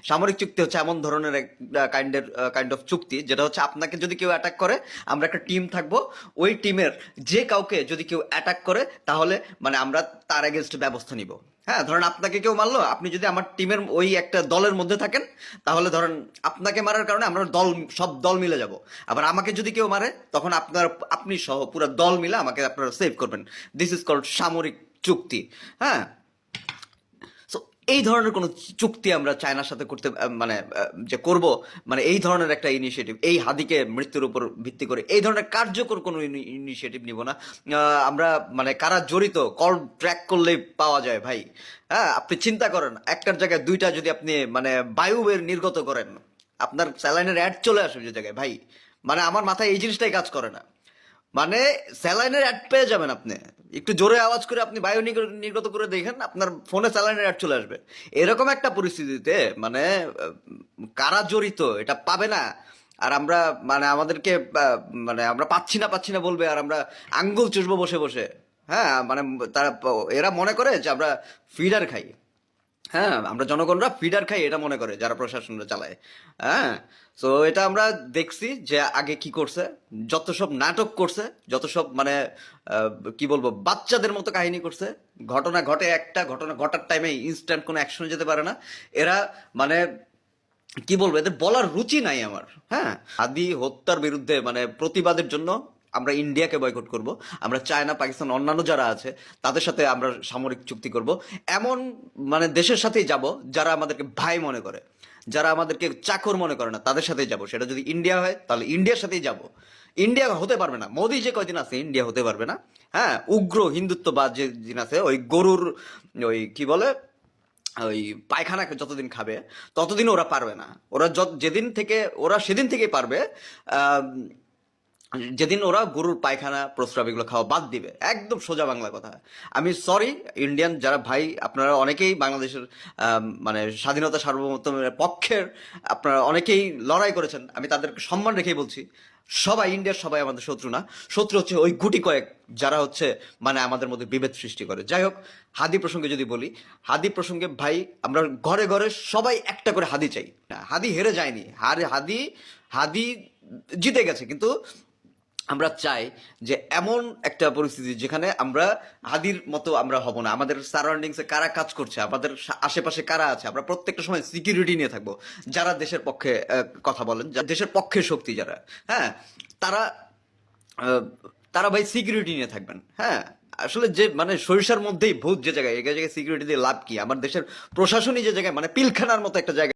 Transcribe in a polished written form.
সামরিক চুক্তি হচ্ছে এমন ধরনের একটা কাইন্ড অফ চুক্তি যেটা হচ্ছে আপনাকে যদি কেউ অ্যাটাক করে, আমরা একটা টিম থাকবো, ওই টিমের যে কাউকে যদি কেউ অ্যাটাক করে তাহলে মানে আমরা তার এগেনস্ট ব্যবস্থা নিব। হ্যাঁ, ধরেন আপনাকে কেউ মারলো, আপনি যদি আমার টিমের ওই একটা দলের মধ্যে থাকেন, তাহলে ধরেন আপনাকে মারার কারণে আমরা সব দল মিলে যাব। আবার আমাকে যদি কেউ মারে, তখন আপনি সহ পুরো দল মিলে আমাকে আপনারা সেভ করবেন। দিস ইজ কল্ড সামরিক চুক্তি। হ্যাঁ, সো এই ধরনের কোনো চুক্তি আমরা চায়নার সাথে করতে মানে যে করব, মানে এই ধরনের একটা ইনিশিয়েটিভ, এই হাদিকে মৃত্যুর উপর ভিত্তি করে এই ধরনের কার্যকর কোনো ইনিশিয়েটিভ নিব না। আমরা মানে কারা জড়িত কল ট্র্যাক করলেই পাওয়া যায় ভাই। হ্যাঁ, আপনি চিন্তা করেন, একটার জায়গায় দুইটা যদি আপনি মানে বায়ুবের নির্গত করেন, আপনার স্যালাইনের অ্যাড চলে আসবে যে জায়গায় ভাই। মানে আমার মাথায় এই জিনিসটাই কাজ করে না। মানে স্যালাইনের অ্যাড পেয়ে যাবেন আপনি, একটু জোরে আওয়াজ করে আপনি বায়ু নির্গত করে দেখেন, আপনার ফোনে স্যালাইনের অ্যাড চলে আসবে। এরকম একটা পরিস্থিতিতে মানে কারা জড়িত এটা পাবে না। আর আমরা মানে আমাদেরকে মানে আমরা পাচ্ছি না বলবে, আর আমরা আঙ্গুল চুষবো বসে বসে। হ্যাঁ, মানে তারা এরা মনে করে যে আমরা ফিডার খাই। হ্যাঁ, আমরা জনগণরা ফিডার খাই এটা মনে করে যারা প্রশাসনরা চালায়। হ্যাঁ, তো এটা আমরা দেখছি যে আগে কি করছে, যত সব নাটক করছে, যত সব মানে আহ, কি বলবো বাচ্চাদের মতো কাহিনী করছে। ঘটনা ঘটে, একটা ঘটনা ঘটার টাইমে ইনস্ট্যান্ট কোনো অ্যাকশনে যেতে পারে না এরা। মানে কি বলবো, এদের বলার রুচি নাই আমার। হ্যাঁ, হাদি হত্যার বিরুদ্ধে মানে প্রতিবাদের জন্য আমরা ইন্ডিয়াকে বয়কট করব। আমরা চায়না, পাকিস্তান, অন্যান্য যারা আছে তাদের সাথে আমরা সামরিক চুক্তি করব। এমন মানে দেশের সাথেই যাব যারা আমাদেরকে ভাই মনে করে, যারা আমাদেরকে চাকর মনে করে না, তাদের সাথেই যাব। সেটা যদি ইন্ডিয়া হয় তাহলে ইন্ডিয়ার সাথেই যাব। ইন্ডিয়া হতে পারবে না, মোদি যে কয়দিন আছে ইন্ডিয়া হতে পারবে না। হ্যাঁ, উগ্র হিন্দুত্ববাদ যে দিন আছে, ওই গরুর ওই কি বলে ওই পায়খানা যতদিন খাবে ততদিন ওরা পারবে না। ওরা যেদিন থেকে ওরা সেদিন থেকেই পারবে, আহ, যেদিন ওরা গরুর পায়খানা প্রস্রাব এগুলো খাওয়া বাদ দিবে। একদম সোজা বাংলা কথা। আমি সরি ইন্ডিয়ান যারা ভাই, আপনারা অনেকেই বাংলাদেশের মানে স্বাধীনতা সার্বভৌমত্বের পক্ষের আপনারা অনেকেই লড়াই করেছেন, আমি তাদেরকে সম্মান রেখেই বলছি। সবাই ইন্ডিয়ার সবাই আমাদের শত্রু না, শত্রু হচ্ছে ওই গুটি কয়েক যারা হচ্ছে মানে আমাদের মধ্যে বিভেদ সৃষ্টি করে। যাই হোক, হাদি প্রসঙ্গে যদি বলি, হাদি প্রসঙ্গে ভাই আমরা ঘরে ঘরে সবাই একটা করে হাদি চাই। না, হাদি হেরে যায়নি, হাদি হাদি জিতে গেছে, কিন্তু আমরা চাই যে এমন একটা পরিস্থিতি যেখানে আমরা হাদির মতো আমরা হব না। আমাদের সারাউন্ডিংসে কারা কাজ করছে, আমাদের আশেপাশে কারা আছে, আমরা প্রত্যেকটা সময় সিকিউরিটি নিয়ে থাকবো। যারা দেশের পক্ষে কথা বলেন, যারা দেশের পক্ষে শক্তি যারা, হ্যাঁ, তারা আহ, তারা ভাই সিকিউরিটি নিয়ে থাকবেন। হ্যাঁ, আসলে যে মানে সরিষার মধ্যেই ভূত যে জায়গায়, এই জায়গায় সিকিউরিটি দিয়ে লাভ কি? আমার দেশের প্রশাসনই যে জায়গায় মানে পিলখানার মতো একটা জায়গা।